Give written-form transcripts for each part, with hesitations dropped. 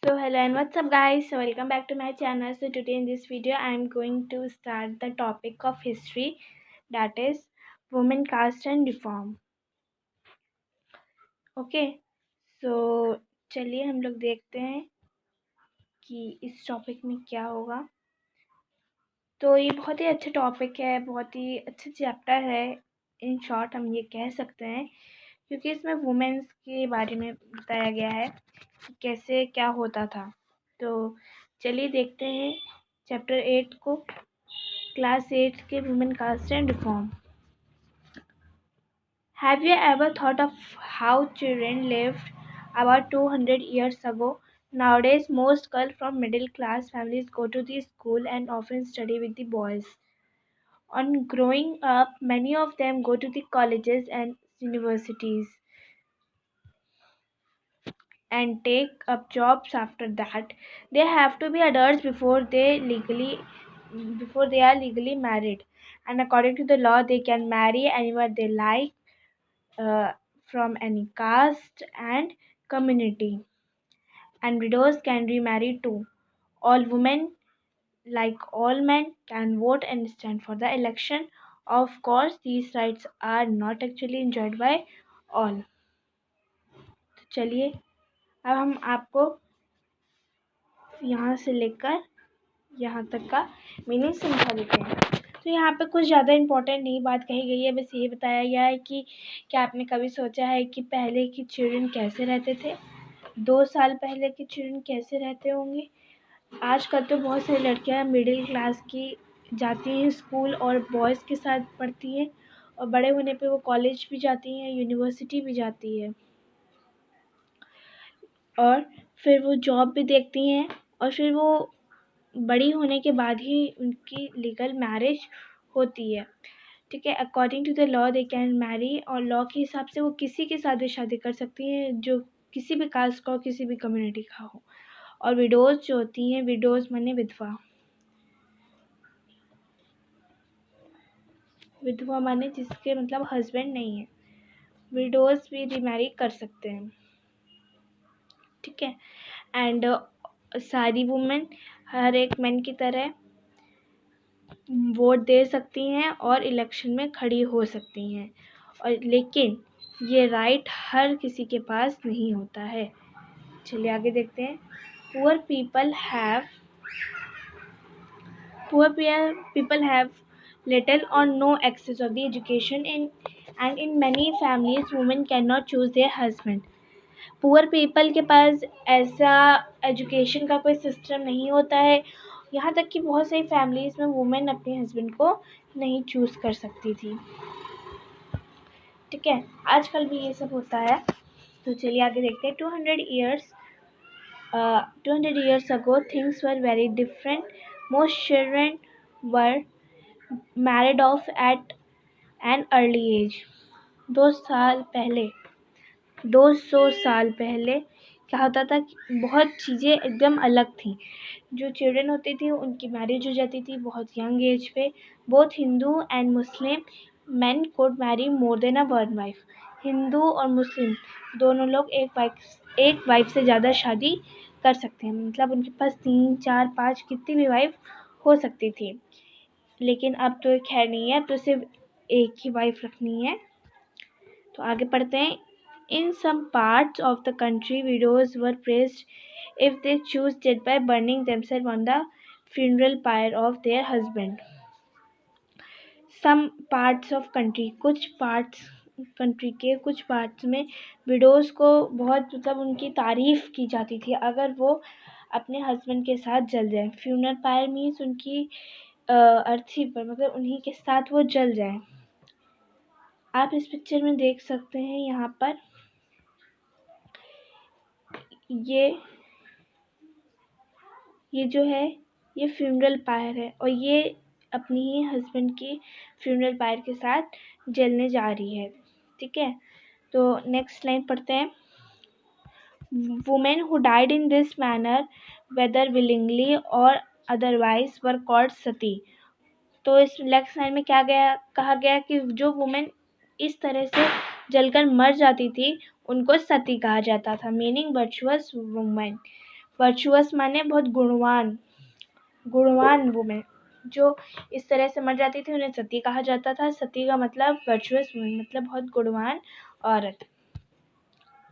So hello and what's up guys, so welcome back to my channel. So today in this video I am going to start the topic of history, that is women caste and reform. Okay, so चलिए हम लोग देखते हैं कि इस topic में क्या होगा। तो ये बहुत ही अच्छा टॉपिक है, बहुत ही अच्छा चैप्टर है, इन शॉर्ट हम ये कह सकते हैं, क्योंकि इसमें वुमेन्स के बारे में बताया गया है कि कैसे क्या होता था। तो चलिए देखते हैं चैप्टर 8 को, क्लास 8 के women caste and reform. Have you ever thought of how children lived about 200 years ago? Nowadays, most girls from middle class families go to the school and often study with the boys. On growing up, many of them go to the colleges and universities and take up jobs after that. They have to be adults before they are legally married, and according to the law they can marry anyone they like, uh, from any caste and community, and widows can remarry too. All women, like all men, can vote and stand for the election. Of course these rights are not actually enjoyed by all. तो चलिए अब हम आपको यहाँ से लेकर यहाँ तक का मीनिंग समझा देते हैं। तो यहाँ पे कुछ ज़्यादा इम्पोर्टेंट नहीं बात कही गई है, बस ये बताया गया है कि क्या आपने कभी सोचा है कि पहले की चिल्ड्रन कैसे रहते थे, 2 साल पहले के चिल्ड्रन कैसे रहते होंगे। आजकल तो बहुत सारी लड़कियाँ मिडिल क्लास की जाती हैं स्कूल और बॉयज़ के साथ पढ़ती हैं, और बड़े होने पे वो कॉलेज भी जाती हैं, यूनिवर्सिटी भी जाती है, और फिर वो जॉब भी देखती हैं, और फिर वो बड़ी होने के बाद ही उनकी लीगल मैरिज होती है। ठीक है, according to the law they can marry, और लॉ के हिसाब से वो किसी के साथ भी शादी कर सकती हैं जो किसी भी कास्ट का हो, किसी भी कम्युनिटी का हो। और विडोज़ जो होती हैं, विडोज़ माने विधवा, विधवा माने जिसके मतलब हस्बैंड नहीं है, विडोज़ भी रीमैरी कर सकते हैं। ठीक है, एंड सारी वुमेन हर एक मैन की तरह वोट दे सकती हैं और इलेक्शन में खड़ी हो सकती हैं, और लेकिन ये राइट हर किसी के पास नहीं होता है। चलिए आगे देखते हैं। Poor people have little or no access of the education and in many families women cannot choose their husband. Poor people के पास ऐसा एजुकेशन का कोई सिस्टम नहीं होता है, यहाँ तक कि बहुत सारी फैमिलीज़ में वुमेन अपने हस्बैंड को नहीं चूज़ कर सकती थी। ठीक है, आजकल भी ये सब होता है। तो चलिए आगे देखते हैं। 200 years ago things were very different. Most children were married off at an early age. 200 साल पहले क्या होता था कि बहुत चीज़ें एकदम अलग थी। जो चिल्ड्रन होती थी उनकी मैरिज हो जाती थी बहुत यंग एज पे। Both Hindu and Muslim man could marry more than a one wife. Hindu और मुस्लिम दोनों लोग एक वाइफ से ज़्यादा शादी कर सकते हैं, मतलब उनके पास 3 4 5 कितनी भी वाइफ हो सकती थी। लेकिन अब तो खैर नहीं है, अब तो सिर्फ एक ही वाइफ रखनी है। तो आगे पढ़ते हैं। In some parts of the country, widows were praised if they chose death by burning themselves on the funeral pyre of their husband. Some parts of country, कुछ पार्ट्स में विडोज़ को बहुत मतलब उनकी तारीफ़ की जाती थी अगर वो अपने हस्बैंड के साथ जल जाए। फ्यूनरल पायर मीन्स उनकी अर्थी पर, मतलब उन्हीं के साथ वो जल जाए। आप इस पिक्चर में देख सकते हैं, यहाँ पर ये जो है ये फ्यूनरल पायर है, और ये अपनी ही हस्बैंड की फ्यूनरल पायर के साथ जलने जा रही है। ठीक है, तो नेक्स्ट लाइन पढ़ते हैं। Women who died in this manner whether willingly or otherwise were called sati. तो इस नेक्स्ट लाइन में कहा गया कि जो वुमेन इस तरह से जलकर मर जाती थी उनको सती कहा जाता था, मीनिंग वर्चुअस वुमेन। वर्चुअस माने बहुत गुणवान वुमेन। जो इस तरह से मर जाती थी उन्हें सती कहा जाता था। सती का मतलब वर्चुअस वुमेन, मतलब बहुत गुणवान औरत।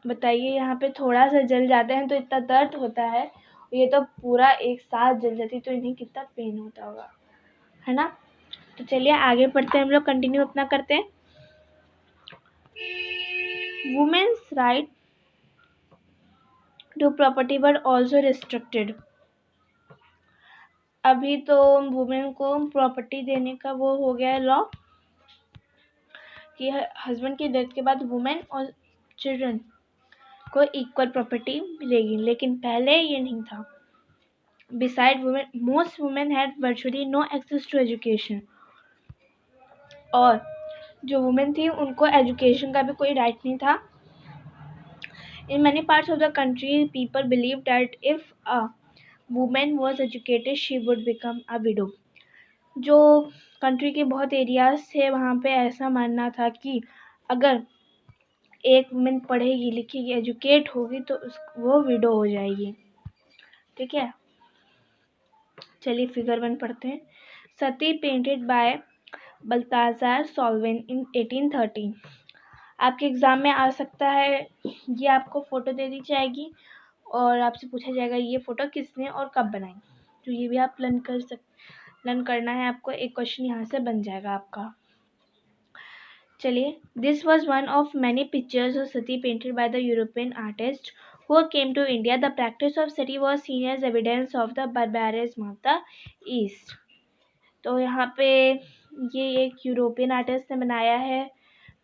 बताइए, यहाँ पे थोड़ा सा जल जाते हैं तो इतना दर्द होता है, ये तो पूरा एक साथ जल जाती तो इन्हें कितना पेन होता होगा, है ना। तो चलिए आगे पढ़ते हैं, हम लोग कंटिन्यू अपना करते हैं। Women's right to property were also restricted. अभी तो वुमेन को प्रॉपर्टी देने का वो हो गया है लॉ कि हस्बैंड की डेथ के बाद वुमेन और चिल्ड्रन को इक्वल प्रॉपर्टी मिलेगी, लेकिन पहले ये नहीं था। Beside women, most women had virtually no access to education. और जो वुमेन थी उनको एजुकेशन का भी कोई राइट नहीं था। इन many parts of the country, people believed that if a woman was educated, she would become a widow. जो कंट्री के बहुत एरियाज थे वहाँ पे ऐसा मानना था कि अगर एक वुमेन पढ़ेगी लिखेगी एजुकेट होगी तो वो विडो हो जाएगी। ठीक है, चलिए फिगर 1 पढ़ते हैं। सती पेंटेड बाय बल्ताजार सॉल्वेन इन 1813। आपके एग्ज़ाम में आ सकता है, ये आपको फ़ोटो दे दी जाएगी और आपसे पूछा जाएगा ये फ़ोटो किसने और कब बनाई। तो ये भी आप लर्न करना है आपको, एक क्वेश्चन यहाँ से बन जाएगा आपका। चलिए, this was one of many pictures of Sati painted by the European artist who came to India. The practice of sati was seen as evidence of the barbarism of the East. तो यहाँ पे ये एक European artist ने बनाया है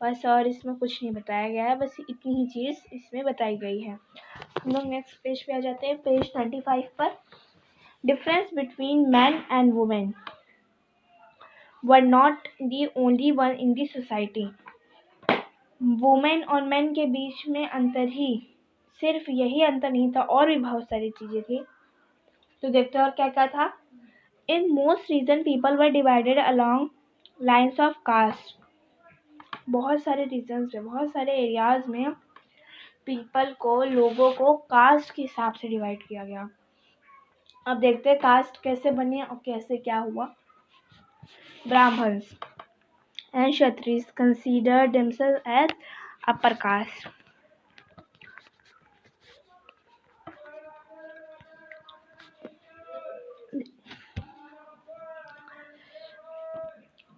बस, और इसमें कुछ नहीं बताया गया है, बस इतनी ही चीज़ इसमें बताई गई है। हम लोग नेक्स्ट पेज पे आ जाते हैं, पेज 35 पर। Difference between man and women were not the only one in the society. Women और मैन के बीच में अंतर ही सिर्फ यही अंतर नहीं था, और भी बहुत सारी चीज़ें थी। तो देखते हैं और क्या क्या था। In most region people were divided along lines of caste. बहुत सारे रीजन्स में, बहुत सारे एरियाज में पीपल को, लोगों को कास्ट के हिसाब से डिवाइड किया गया। अब देखते हैं कास्ट कैसे बनी और कैसे क्या हुआ। Brahmans and Kshatriya considered themselves as upper caste.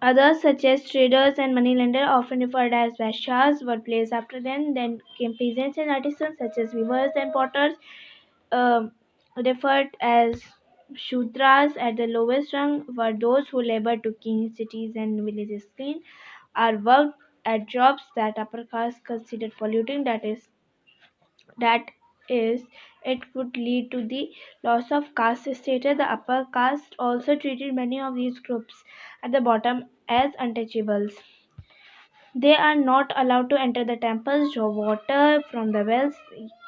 Others, such as traders and moneylenders, often referred as Vaishyas, were placed after them. Then came peasants and artisans, such as weavers and potters, referred as Shudras. At the lowest rung were those who labored to keep cities and villages clean, or worked at jobs that upper caste considered polluting. That is, it would lead to the loss of caste status. The upper caste also treated many of these groups at the bottom as untouchables. They are not allowed to enter the temples, draw water from the wells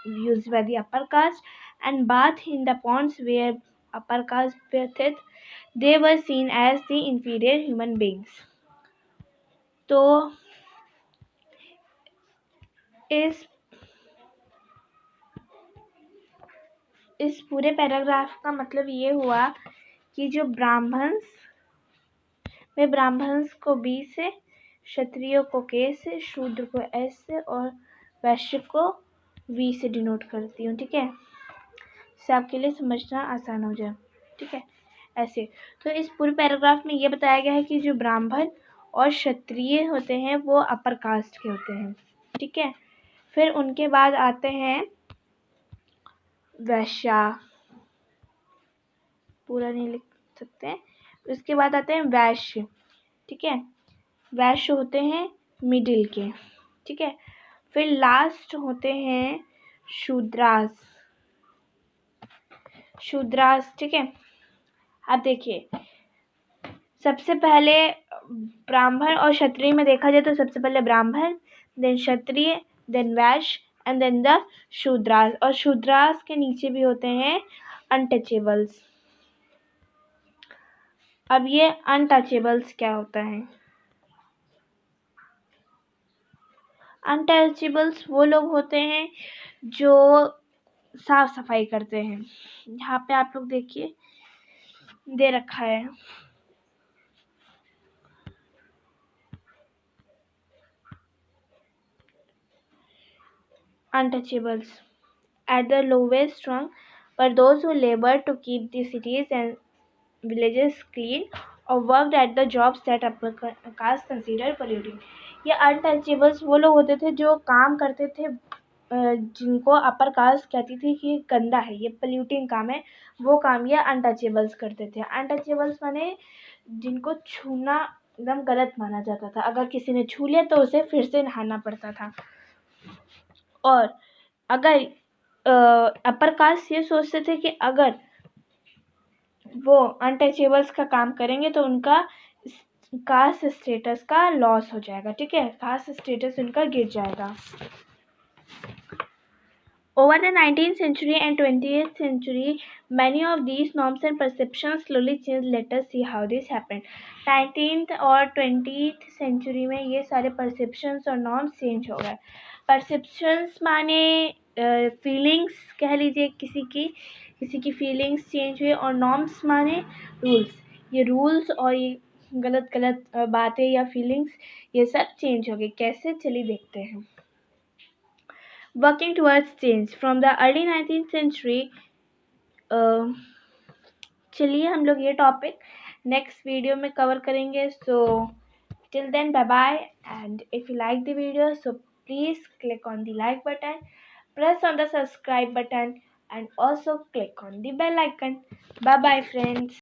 used by the upper caste, and bath in the ponds where upper caste bathed. They were seen as the inferior human beings. तो इस पूरे paragraph का मतलब ये हुआ कि जो Brahmins को बी से, क्षत्रियों को के से, शूद्र को एस से और वैश्य को वी से डिनोट करती हूँ। ठीक है, इससे आपके लिए समझना आसान हो जाए। ठीक है, ऐसे तो इस पूरे पैराग्राफ में ये बताया गया है कि जो ब्राह्मण और क्षत्रिय होते हैं वो अपर कास्ट के होते हैं। ठीक है, फिर उनके बाद आते हैं वैश्या, पूरा नहीं लिख सकते हैं। उसके बाद आते हैं वैश्य। ठीक है, वैश्य होते हैं मिडिल के। ठीक है, फिर लास्ट होते हैं शूद्रास। ठीक है, अब देखिए, सबसे पहले ब्राह्मण और क्षत्रिय में देखा जाए तो सबसे पहले ब्राह्मण, then Kshatriya, then Vysya and then the Shudras. और शूद्रास के नीचे भी होते हैं अनटचेबल्स। अब ये अनटचेबल्स क्या होता है? अनटचेबल्स वो लोग होते हैं जो साफ सफाई करते हैं। यहाँ पे आप लोग देखिए दे रखा है। Untouchables at the lowest rung were those who labored to keep the cities and villages clean or worked at the jobs that upper caste considered polluting. ये अनटचेबल्स वो लोग होते थे जो काम करते थे जिनको अपर कास्ट कहती थी कि गंदा है, ये पोल्यूटिंग काम है, वो काम ये अनटचेबल्स करते थे। अनटचेबल्स माने जिनको छूना एकदम गलत माना जाता था, अगर किसी ने छू लिया तो उसे फिर से नहाना पड़ता था। और अगर अपर कास्ट ये सोचते थे कि अगर वो अनटचेबल्स का काम करेंगे तो उनका कास्ट स्टेटस का लॉस हो जाएगा, ठीक है, कास्ट स्टेटस उनका गिर जाएगा। Over the 19th century and 20th century, many of these norms and perceptions slowly changed. Let us see how this happened. 19th और 20th century में ये सारे perceptions और norms change हो गए। Perceptions माने feelings कह लीजिए, किसी की feelings change हुई, और norms माने rules। ये rules और ये गलत बातें या feelings ये सब change हो गए। कैसे, चलिए देखते हैं। Working towards change from the early 19th century. चलिए हम लोग ये टॉपिक नेक्स्ट वीडियो में कवर करेंगे। सो till then, bye bye, and if you like the video, so please click on the like button, press on the subscribe button, and also click on the bell icon. Bye bye friends.